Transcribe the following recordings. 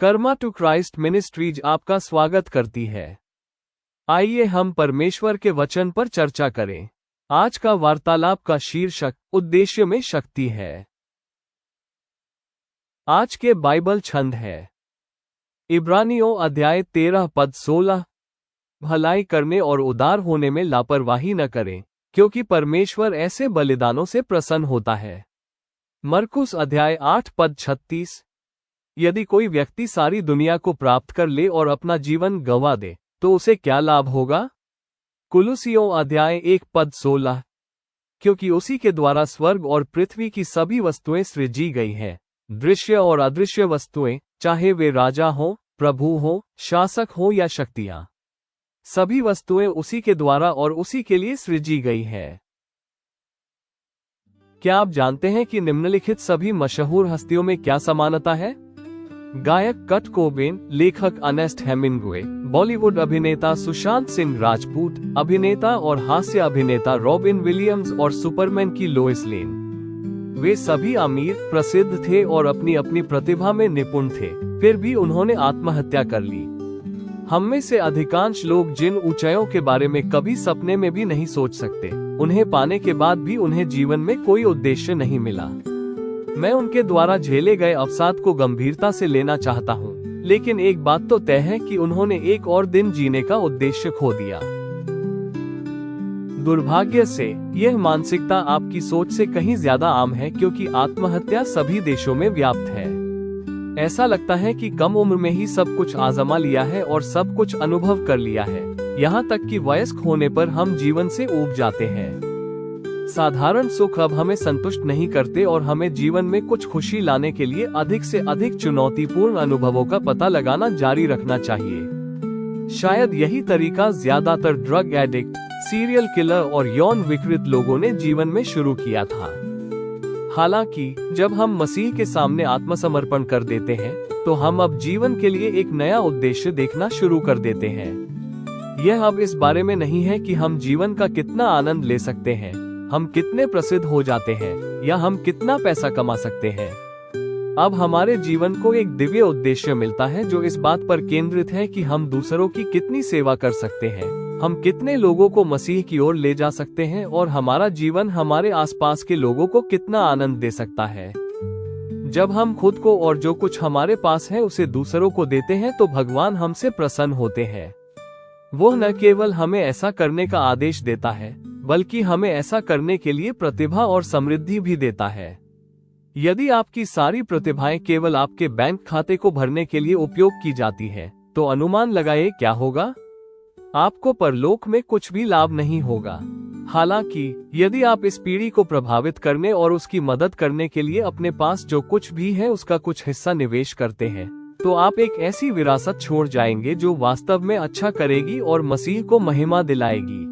Karma to Christ ministries आपका स्वागत करती है। आइए हम परमेश्वर के वचन पर चर्चा करें। आज का वार्तालाप का शीर्षक उद्देश्य में शक्ति है। आज के बाइबल छंद है इब्रानियों अध्याय 13 पद 16। भलाई करने और उदार होने में लापरवाही न करें, क्योंकि परमेश्वर ऐसे बलिदानों से प्रसन्न होता है। मरकुस अध्याय 8 पद 36। यदि कोई व्यक्ति सारी दुनिया को प्राप्त कर ले और अपना जीवन गंवा दे, तो उसे क्या लाभ होगा? कुलुसियों अध्याय 1 पद 16। क्योंकि उसी के द्वारा स्वर्ग और पृथ्वी की सभी वस्तुएं सृजी गई हैं, दृश्य और अदृश्य वस्तुएं, चाहे वे राजा हों, प्रभु हों, शासक हों या शक्तियां। सभी वस्तुएं उसी के द्वारा और उसी के लिए सृजी गई हैं। क्या आप जानते हैं कि निम्नलिखित सभी मशहूर हस्तियों में क्या समानता है? गायक कट कोबेन, लेखक अर्नेस्ट हेमिंग्वे, बॉलीवुड अभिनेता सुशांत सिंह राजपूत, अभिनेता और हास्य अभिनेता रॉबिन विलियम्स और सुपरमैन की लोइस लेन। वे सभी अमीर, प्रसिद्ध थे और अपनी अपनी प्रतिभा में निपुण थे, फिर भी उन्होंने आत्महत्या कर ली। हम में से अधिकांश लोग जिन ऊंचाइयों के बारे में कभी सपने में भी नहीं सोच सकते, उन्हें पाने के बाद भी उन्हें जीवन में कोई उद्देश्य नहीं मिला। मैं उनके द्वारा झेले गए अवसाद को गंभीरता से लेना चाहता हूँ, लेकिन एक बात तो तय है कि उन्होंने एक और दिन जीने का उद्देश्य खो दिया। दुर्भाग्य से यह मानसिकता आपकी सोच से कहीं ज्यादा आम है, क्योंकि आत्महत्या सभी देशों में व्याप्त है। ऐसा लगता है कि कम उम्र में ही सब कुछ आजमा लिया है और सब कुछ अनुभव कर लिया है, यहाँ तक कि वयस्क होने पर हम जीवन से ऊब जाते हैं। साधारण सुख अब हमें संतुष्ट नहीं करते और हमें जीवन में कुछ खुशी लाने के लिए अधिक से अधिक चुनौतीपूर्ण अनुभवों का पता लगाना जारी रखना चाहिए। शायद यही तरीका ज्यादातर ड्रग एडिक्ट, सीरियल किलर और यौन विकृत लोगों ने जीवन में शुरू किया था। हालांकि जब हम मसीह के सामने आत्मसमर्पण कर देते हैं, तो हम अब जीवन के लिए एक नया उद्देश्य देखना शुरू कर देते हैं। यह अब इस बारे में नहीं है कि हम जीवन का कितना आनंद ले सकते हैं, हम कितने प्रसिद्ध हो जाते हैं या हम कितना पैसा कमा सकते हैं। अब हमारे जीवन को एक दिव्य उद्देश्य मिलता है जो इस बात पर केंद्रित है कि हम दूसरों की कितनी सेवा कर सकते हैं, हम कितने लोगों को मसीह की ओर ले जा सकते हैं और हमारा जीवन हमारे आसपास के लोगों को कितना आनंद दे सकता है। जब हम खुद को और जो कुछ हमारे पास है उसे दूसरों को देते हैं, तो भगवान हमसे प्रसन्न होते हैं। वो न केवल हमें ऐसा करने का आदेश देता है, बल्कि हमें ऐसा करने के लिए प्रतिभा और समृद्धि भी देता है। यदि आपकी सारी प्रतिभाएं केवल आपके बैंक खाते को भरने के लिए उपयोग की जाती है, तो अनुमान लगाइए क्या होगा? आपको परलोक में कुछ भी लाभ नहीं होगा। हालांकि यदि आप इस पीढ़ी को प्रभावित करने और उसकी मदद करने के लिए अपने पास जो कुछ भी है उसका कुछ हिस्सा निवेश करते हैं, तो आप एक ऐसी विरासत छोड़ जाएंगे जो वास्तव में अच्छा करेगी और मसीह को महिमा दिलाएगी।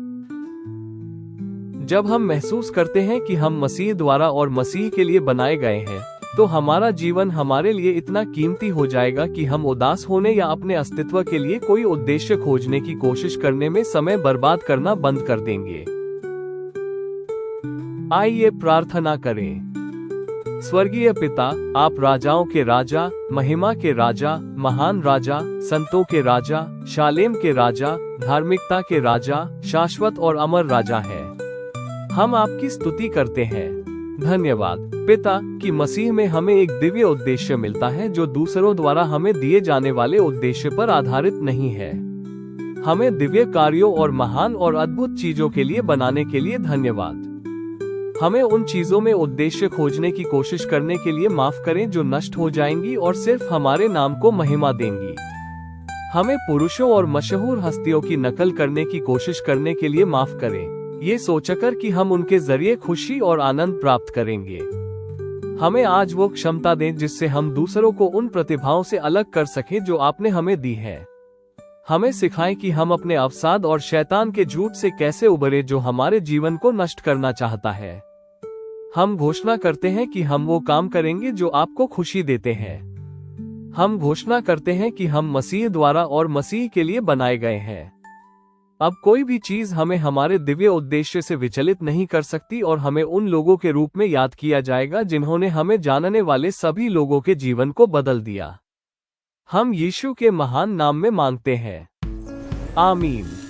जब हम महसूस करते हैं कि हम मसीह द्वारा और मसीह के लिए बनाए गए हैं, तो हमारा जीवन हमारे लिए इतना कीमती हो जाएगा कि हम उदास होने या अपने अस्तित्व के लिए कोई उद्देश्य खोजने की कोशिश करने में समय बर्बाद करना बंद कर देंगे। आइए प्रार्थना करें। स्वर्गीय पिता, आप राजाओं के राजा, महिमा के राजा, महान राजा, संतों के राजा, शालेम के राजा, धार्मिकता के राजा, शाश्वत और अमर राजा हैं। हम आपकी स्तुति करते हैं। धन्यवाद पिता कि मसीह में हमें एक दिव्य उद्देश्य मिलता है जो दूसरों द्वारा हमें दिए जाने वाले उद्देश्य पर आधारित नहीं है। हमें दिव्य कार्यों और महान और अद्भुत चीजों के लिए बनाने के लिए धन्यवाद। हमें उन चीजों में उद्देश्य खोजने की कोशिश करने के लिए माफ करें जो नष्ट हो जाएंगी और सिर्फ हमारे नाम को महिमा देंगी। हमें पुरुषों और मशहूर हस्तियों की नकल करने की कोशिश करने के लिए माफ करें, ये सोचकर कि हम उनके जरिए खुशी और आनंद प्राप्त करेंगे। हमें आज वो क्षमता दें जिससे हम दूसरों को उन प्रतिभाओं से अलग कर सकें जो आपने हमें दी है। हमें सिखाएं कि हम अपने अवसाद और शैतान के झूठ से कैसे उबरे जो हमारे जीवन को नष्ट करना चाहता है। हम घोषणा करते हैं कि हम वो काम करेंगे जो आपको खुशी देते हैं। हम घोषणा करते हैं कि हम मसीह द्वारा और मसीह के लिए बनाए गए हैं। अब कोई भी चीज हमें हमारे दिव्य उद्देश्य से विचलित नहीं कर सकती और हमें उन लोगों के रूप में याद किया जाएगा जिन्होंने हमें जानने वाले सभी लोगों के जीवन को बदल दिया। हम यीशु के महान नाम में मांगते हैं, आमीन।